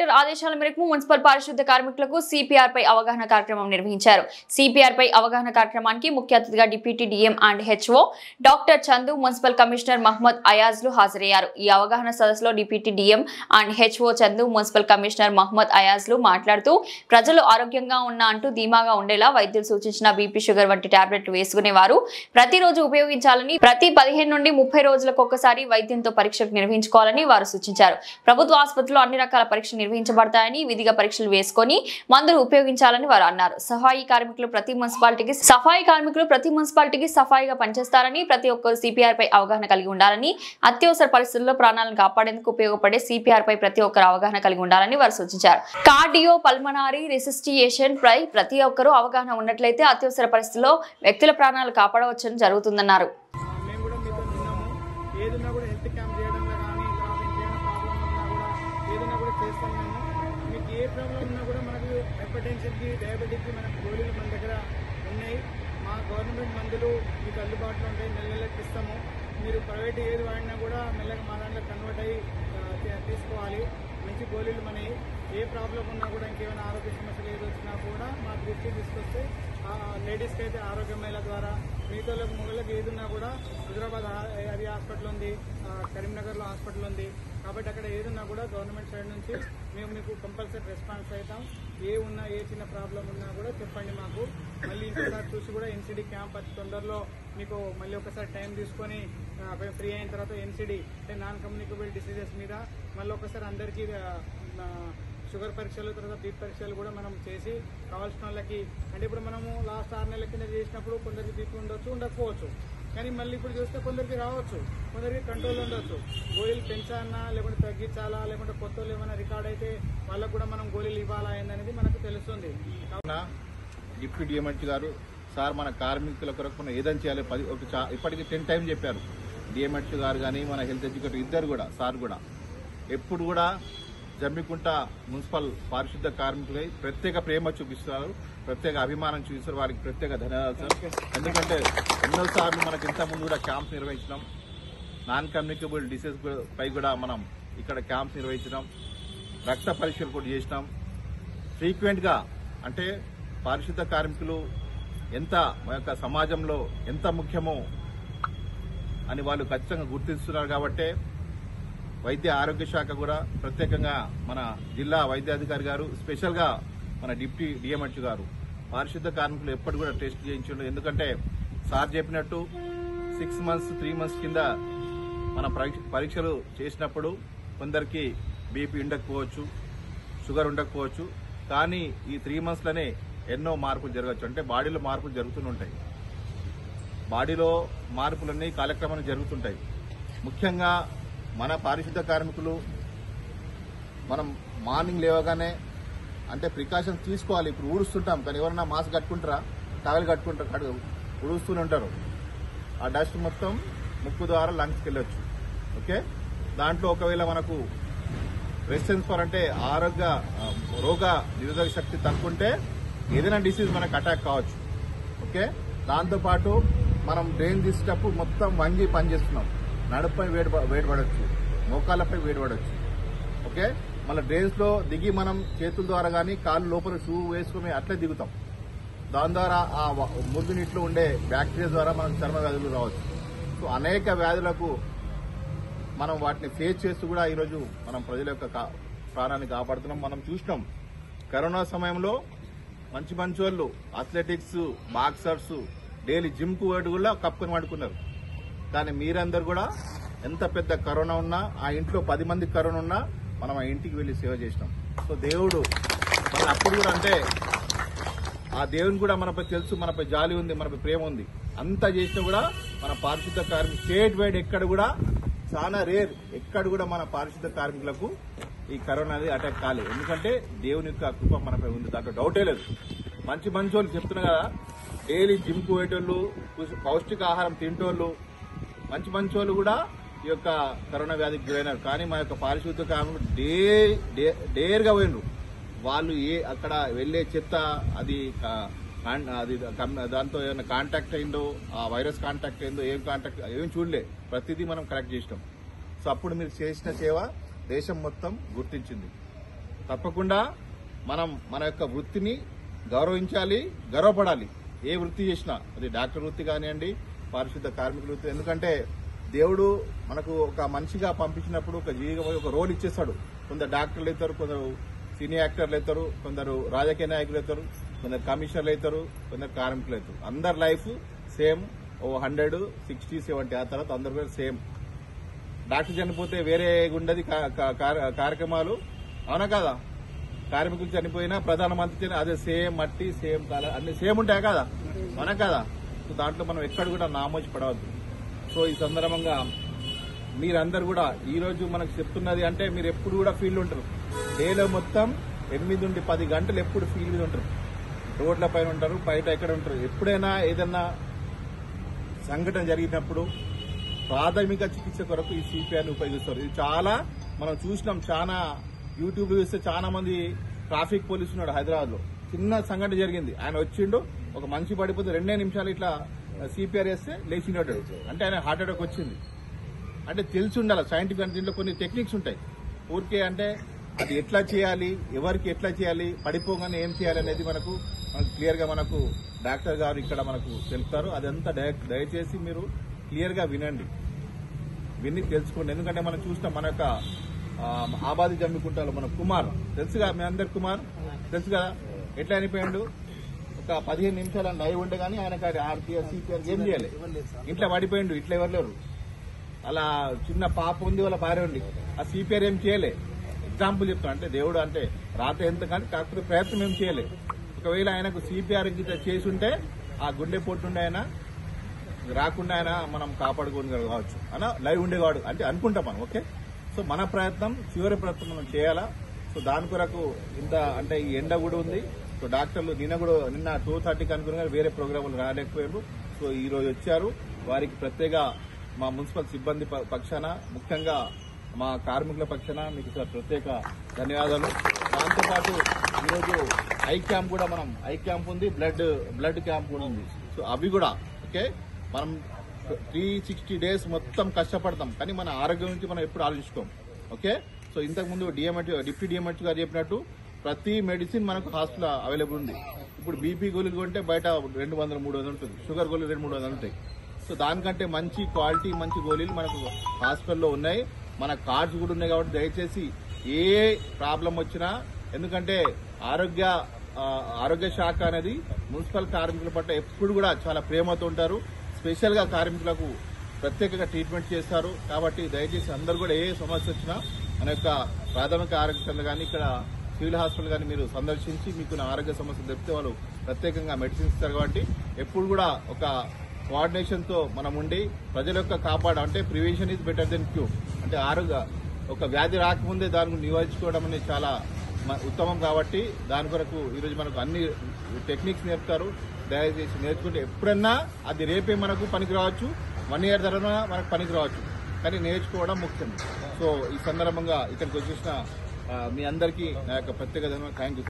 Collector ఆదేశాల మేరకు municipal పారిశుద్ధ్య కార్మికులకు సిపిఆర్ పై అవగాహన కార్యక్రమం నిర్వహించారు. సిపిఆర్ పై అవగాహన కార్యక్రమానికి ముఖ్య అతిథిగా deputy DM and HO doctor Chandu, municipal commissioner Mohammed అయాజ్లు హాజరయ్యారు. ఈ అవగాహన సదస్సులో deputy DM and HO Chandu, municipal commissioner Mohammed అయాజ్లు మాట్లాడుతూ ప్రజలు ఆరోగ్యంగా అంటూ ధీమాగా ఉండేలా వైద్యులు సూచించిన బీపీ, షుగర్ వంటి టాబ్లెట్లు వేసుకునేవారు ప్రతిరోజు ఉపయోగించాలని, ప్రతి 15 నుండి 30 రోజులకు ఒక్కసారి వైద్యంతో పరీక్షలు నిర్వహించుకోవాలని వారు సూచించారు. ప్రభుత్వ ఆసుపత్రుల్లో అన్ని రకాల పరీక్షలు నిర్వహించబడతాయని, విధిగా పరీక్షలు వేసుకొని మందులు ఉపయోగించాలని వారు అన్నారు. సఫాయి కార్మికులు ప్రతి మున్సిపాలిటీకి సఫాయిగా పనిచేస్తారని, ప్రతి ఒక్కరు సిపిఆర్ పై అవగాహన కలిగి ఉండాలని, అత్యవసర పరిస్థితుల్లో ప్రాణాలను కాపాడేందుకు ఉపయోగపడే సిపిఆర్ పై ప్రతి ఒక్కరు అవగాహన కలిగి ఉండాలని వారు సూచించారు. కార్డియో పల్మనరీ రెసిస్టియేషన్ పై ప్రతి ఒక్కరూ అవగాహన ఉన్నట్లయితే అత్యవసర పరిస్థితుల్లో వ్యక్తుల ప్రాణాలు కాపాడవచ్చని జరుగుతుందన్నారు. ఏదైనా కూడా హెల్త్ క్యాంప్ చేయడంలో కానీ ఇంకేమైనా ప్రాబ్లం ఉన్నా కూడా ఏదైనా కూడా చేస్తాం మేము. మీకు ఏ ప్రాబ్లం ఉన్నా కూడా మనకు హైపర్టెన్షన్కి, డయాబెటిక్కి మనకు గోళీలు మన దగ్గర ఉన్నాయి. మా గవర్నమెంట్ మందులు మీకు అందుబాటులో ఉంటాయి, నెలకి ఇస్తాము. మీరు ప్రైవేట్ ఏది వాడినా కూడా మెల్లగా మా దాంట్లో కన్వర్ట్ అయ్యి తీసుకోవాలి. మంచి గోళీలు మనవి. ఏ ప్రాబ్లం ఉన్నా కూడా ఇంకేమైనా ఆరోగ్య సమస్యలు ఏది వచ్చినా కూడా మా దృష్టికి తీసుకొస్తే లేడీస్కి అయితే ఆరోగ్య మహిళ ద్వారా, మిగతా మొగళ్ళకి ఏది ఉన్నా కూడా హైదరాబాద్ అది హాస్పిటల్ ఉంది, కరీంనగర్లో హాస్పిటల్ ఉంది. కాబట్టి అక్కడ ఏదున్నా కూడా గవర్నమెంట్ సైడ్ నుంచి మేము మీకు కంపల్సరీ రెస్పాన్స్ అవుతాం. ఏ చిన్న ప్రాబ్లం ఉన్నా కూడా చెప్పండి మాకు. మళ్ళీ ఇంకోసారి చూసి కూడా ఎన్సిడి క్యాంప్ అతి తొందరలో మీకు మళ్ళీ ఒకసారి టైం తీసుకొని ఫ్రీ అయిన తర్వాత ఎన్సిడి అంటే నాన్ కమ్యూనికబుల్ డిసీజెస్ మీద మళ్ళీ ఒకసారి అందరికీ షుగర్ పరీక్షలు, తర్వాత బీపీ పరీక్షలు కూడా మనం చేసి కావాల్సిన వాళ్ళకి, అంటే ఇప్పుడు మనము లాస్ట్ 6 నెలల కింద చేసినప్పుడు కొందరికి బీపీ ఉండకపోవచ్చు, కానీ మళ్ళీ ఇప్పుడు చూస్తే కొందరికి రావచ్చు, కొందరికి కంట్రోల్ ఉండొచ్చు. గోళీలు పెంచాలన్నా, లేకుంటే తగ్గించాలా, లేకుంటే కొత్త వాళ్ళు ఏమైనా రికార్డ్ అయితే వాళ్ళకు కూడా మనం గోళీలు ఇవ్వాలా అనేది మనకు తెలుస్తుంది. డిప్యూటీ డిఎంహెచ్ గారు సార్ మన కార్మికుల కొరకు మనం ఏదైనా చేయాలి ఇప్పటికీ 10 టైం చెప్పారు. డిఎంహెచ్ గారు కానీ మన హెల్త్ ఎడ్యుకేటర్ ఇద్దరు కూడా సార్ కూడా ఎప్పుడు కూడా జమ్మికుంట మున్సిపల్ పారిశుద్ధ కార్మికులై ప్రత్యేక ప్రేమ చూపిస్తున్నారు, ప్రత్యేక అభిమానం చూపిస్తారు. వారికి ప్రత్యేక ధన్యవాదాలు సార్. ఎందుకంటే ఎన్నోసార్లు మనకి ఇంతకుముందు కూడా క్యాంప్స్ నిర్వహించినాం. నాన్ కమ్యూనికబుల్ డిసీజ్ పై కూడా మనం ఇక్కడ క్యాంప్స్ నిర్వహించినాం, రక్త పరీక్షలు కూడా చేసినాం. ఫ్రీక్వెంట్గా అంటే పారిశుద్ధ కార్మికులు ఎంత మన యొక్క సమాజంలో ఎంత ముఖ్యమో అని వాళ్ళు ఖచ్చితంగా గుర్తిస్తున్నారు. కాబట్టి వైద్య ఆరోగ్య శాఖ కూడా ప్రత్యేకంగా మన జిల్లా వైద్యాధికారి గారు, స్పెషల్గా మన డిప్యూటీ డిఎంహెచ్ గారు పారిశుద్ధ కార్మికులు ఎప్పటి కూడా టెస్ట్ చేయించండి. ఎందుకంటే సార్ చెప్పినట్టు 6 months 3 months కింద మన పరీక్షలు చేసినప్పుడు కొందరికి బీపీ ఉండకపోవచ్చు, షుగర్ ఉండకపోవచ్చు, కానీ ఈ 3 monthsలోనే ఎన్నో మార్పులు జరగచ్చు. అంటే బాడీలో మార్పులు జరుగుతుంటాయి, బాడీలో మార్పులన్నీ కాలక్రమాన్ని జరుగుతుంటాయి. ముఖ్యంగా మన పారిశుద్ధ కార్మికులు మనం మార్నింగ్ లేవగానే అంటే ప్రికాషన్స్ తీసుకోవాలి. ఇప్పుడు ఊడుస్తుంటాం, కానీ ఎవరన్నా మాస్క్ కట్టుకుంటారా, టవల్ కట్టుకుంటారు, ఊడుస్తూనే ఉంటారు. ఆ డస్ట్ మొత్తం ముక్కు ద్వారా లంగ్స్కి వెళ్ళొచ్చు. ఓకే, దాంట్లో ఒకవేళ మనకు రెసిస్టెన్స్ ఫర్ అంటే రోగ నిరోధక శక్తి తక్కువంటే ఏదైనా డిసీజ్ మనకు అటాక్ కావచ్చు. ఓకే, దాంతోపాటు మనం డ్రైన్ తీసేటప్పుడు మొత్తం వంగి పనిచేస్తున్నాం. నడుపై వేడిపడవచ్చు, మోకాళ్ళపై వేడిపడవచ్చు. ఓకే, మళ్ళీ డ్రైన్స్ లో దిగి మనం చేతుల ద్వారా కానీ కాళ్ళు లోపల షూ వేసుకుని అట్లే దిగుతాం. దాని ద్వారా ఆ మురుగునీటిలో ఉండే బ్యాక్టీరియా ద్వారా మనకు చర్మ వ్యాధులు రావచ్చు. సో అనేక వ్యాధులకు మనం వాటిని ఫేస్ చేస్తూ కూడా ఈరోజు మనం ప్రజల యొక్క ప్రాణాన్ని కాపాడుతున్నాం. మనం చూసినాం కరోనా సమయంలో మంచి వాళ్ళు అథ్లెటిక్స్, బాక్సర్స్ డైలీ జిమ్ కు కూడా కప్పుకొని పడుకున్నారు. కానీ మీరందరూ కూడా ఎంత పెద్ద కరోనా ఉన్నా, ఆ ఇంట్లో 10 మందికి కరోనా ఉన్నా మనం ఆ ఇంటికి వెళ్లి సేవ చేసినాం. సో దేవుడు మన అప్పుడు కూడా అంటే ఆ దేవుని కూడా మనపై తెలుసు, మనపై జాలి ఉంది, మనపై ప్రేమ ఉంది. అంతా చేసినా కూడా మన పారిశుద్ధ కార్మికులు స్టేట్ వైడ్ ఎక్కడ కూడా చాలా రేర్, ఎక్కడ కూడా మన పారిశుద్ధ కార్మికులకు ఈ కరోనా అనేది అటాక్ కాలేదు. ఎందుకంటే దేవుని యొక్క కృప మనపై ఉంది, దాంట్లో డౌటే లేదు. మంచి వాళ్ళు చెప్తున్నా కదా, డైలీ జిమ్కు పోయేటోళ్ళు, పౌష్టికాహారం తింటోళ్ళు, మంచి వాళ్ళు కూడా ఈ యొక్క కరోనా వ్యాధికి గురైనారు. కానీ మా యొక్క పారిశుద్ధ కార్మికులు డేర్గా పోయినరు. వాళ్ళు అక్కడ వెళ్లే చెత్త అది దాంతో ఏమైనా కాంటాక్ట్ అయిందో, ఆ వైరస్ కాంటాక్ట్ అయిందో, ఏం చూడలే, ప్రతిదీ మనం కలెక్ట్ చేసినాం. సో అప్పుడు మీరు చేసిన సేవ దేశం మొత్తం గుర్తించింది. తప్పకుండా మనం మన యొక్క వృత్తిని గౌరవించాలి, గర్వపడాలి. ఏ వృత్తి చేసినా, అది డాక్టర్ వృత్తి కానివ్వండి, పారిశుద్ధ కార్మికుల వృత్తి. ఎందుకంటే దేవుడు మనకు ఒక మనిషిగా పంపించినప్పుడు ఒక జీవిగా ఒక రోల్ ఇచ్చేస్తాడు. కొందరు డాక్టర్లు అవుతారు, కొందరు సినీ యాక్టర్లు అవుతారు, కొందరు రాజకీయ నాయకులు అవుతారు, కొందరు కమిషనర్లు అవుతారు, కొందరు కార్మికులు అవుతారు. అందరి లైఫ్ సేమ్. 100, 60, 70 ఆ తర్వాత అందరు కూడా సేమ్. డాక్టర్ చనిపోతే వేరే ఉండదు కార్యక్రమాలు, అవునా కదా? కార్మికులు చనిపోయినా, ప్రధానమంత్రి చనిపోయినా అదే సేమ్ మట్టి, సేమ్ కాలం, అన్ని సేమ్ ఉంటాయి కదా, అవునా కదా? సో దాంట్లో మనం ఎక్కడ కూడా నామోచి పడవద్దు. సో ఈ సందర్భంగా మీరందరూ కూడా ఈ రోజు మనకు చెప్తున్నది అంటే, మీరు ఎప్పుడు కూడా ఫీల్డ్ ఉంటారు. డేలో మొత్తం 8 నుండి 10 గంటలు ఎప్పుడు ఫీల్డ్ మీద ఉంటారు, రోడ్ల పైన ఉంటారు, బయట ఎక్కడ ఉంటారు. ఎప్పుడైనా ఏదన్నా సంఘటన జరిగినప్పుడు ప్రాథమిక చికిత్స కొరకు ఈ సిపిఆర్ని ఉపయోగిస్తారు. ఇది చాలా మనం చూసినాం. చాలా యూట్యూబ్ లో చూస్తే చాలా మంది ట్రాఫిక్ పోలీసు ఉన్నాడు హైదరాబాద్ లో. చిన్న సంఘటన జరిగింది, ఆయన వచ్చిండు, ఒక మనిషి పడిపోతే 2 నిమిషాలు ఇట్లా సిపిఆర్ వేస్తే లేచినాడు. అంటే ఆయన హార్ట్ అటాక్ వచ్చింది. అంటే తెలిసి ఉండాలి సైంటిఫిక్. అంటే దీంట్లో కొన్ని టెక్నిక్స్ ఉంటాయి. ఊరికే అంటే అది ఎట్లా చేయాలి, ఎవరికి ఎట్లా చేయాలి, పడిపోగానే ఏం చేయాలి అనేది మనకు క్లియర్ గా మనకు డాక్టర్ గారు ఇక్కడ మనకు తెలుపుతారు. అదంతా దయచేసి మీరు క్లియర్ గా వినండి, విని తెలుసుకోండి. ఎందుకంటే మనం చూస్తాం మన యొక్క ఆబాది జమ్మికుంటాలో మన కుమార్ తెలుసుగా, మీ అందరు కుమార్ తెలుసు కదా, ఎట్లా అనిపోయాడు. ఒక 15 నిమిషాలు లైవ్ ఉండే కానీ ఆయనకు ఆర్టీఆర్ సిపిఆర్ ఏం చేయాలి, ఇంట్లో పడిపోయిండు. ఇట్లా ఎవరు లేరు. అలా చిన్న పాప ఉంది, వాళ్ళ భార్య ఉంది, ఆ సిపిఆర్ ఏం చేయలే. ఎగ్జాంపుల్ చెప్తాను. అంటే దేవుడు అంటే రాత ఎంత కానీ, కాకపోతే ప్రయత్నం ఏం చేయలే. ఒకవేళ ఆయనకు సిపిఆర్ చేసి ఉంటే ఆ గుండె పొట్టుండే ఆయన రాకుండా ఆయన మనం కాపాడుకోని కావచ్చు అన్న లైవ్ ఉండేవాడు అంటే అనుకుంటాం మనం. ఓకే, సో మన ప్రయత్నం, చివరి ప్రయత్నం మనం చేయాలా. సో దాని కొరకు ఇంత అంటే ఈ ఎండ కూడా ఉంది. సో డాక్టర్లు నిన్న 2:30కి అనుకున్న వేరే ప్రోగ్రాములు రాలేకపోయారు. సో ఈ రోజు వచ్చారు. వారికి ప్రత్యేక మా మున్సిపల్ సిబ్బంది పక్షాన, ముఖ్యంగా మా కార్మికుల పక్షాన మీకు సార్ ప్రత్యేక ధన్యవాదాలు. దాంతోపాటు ఈరోజు ఐ క్యాంప్ కూడా, మనం ఐ క్యాంప్ ఉంది, బ్లడ్ క్యాంప్ కూడా ఉంది. సో అవి కూడా ఓకే. మనం 360 days మొత్తం కష్టపడతాం, కానీ మన ఆరోగ్యం నుంచి మనం ఎప్పుడు ఆలోచించుకోం. ఓకే, సో ఇంతకుముందు డిప్యూటీ డిఎంహెచ్ గారు చెప్పినట్టు ప్రతి మెడిసిన్ మనకు హాస్పిటల్ అవైలబుల్ ఉంది. ఇప్పుడు బీపీ గోళీలు కొంటే బయట 200-300 ఉంటుంది, షుగర్ గోళీలు 200-300 ఉంటాయి. సో దానికంటే మంచి క్వాలిటీ, మంచి గోళీలు మనకు హాస్పిటల్లో ఉన్నాయి. మన కార్డ్స్ కూడా ఉన్నాయి. కాబట్టి దయచేసి ఏ ప్రాబ్లం వచ్చినా, ఎందుకంటే ఆరోగ్య శాఖ అనేది మున్సిపల్ కార్మికుల పట్ల ఎప్పుడు కూడా చాలా ప్రేమతో ఉంటారు. స్పెషల్ గా కార్మికులకు ప్రత్యేకంగా ట్రీట్మెంట్ చేస్తారు. కాబట్టి దయచేసి అందరూ కూడా ఏ సమస్య వచ్చినా మన యొక్క ప్రాథమిక ఆరోగ్య కేంద్రం కానీ, ఇక్కడ సివిల్ హాస్పిటల్ కానీ మీరు సందర్శించి మీకు ఆరోగ్య సమస్యలు చెప్తే వాళ్ళు ప్రత్యేకంగా మెడిసిన్స్ ఇస్తారు. కాబట్టి ఎప్పుడు కూడా ఒక కోఆర్డినేషన్ తో మనం ఉండి ప్రజల యొక్క అంటే prevention is better then cure. అంటే ఒక వ్యాధి రాకముందే దాన్ని నివారించుకోవడం అనేది చాలా ఉత్తమం. కాబట్టి దాని కొరకు ఈరోజు మనకు అన్ని టెక్నిక్స్ నేర్పుతారు. దయచేసి నేర్చుకుంటే ఎప్పుడన్నా అది రేపే మనకు పనికి రావచ్చు, 1 year తర్వాత మనకు పనికి రావచ్చు, కానీ నేర్చుకోవడం ముఖ్యం. సో ఈ సందర్భంగా ఇక్కడికి వచ్చేసిన మీ అందరికీ నా యొక్క ప్రత్యేక ధన్యవాదాలు. Thank you.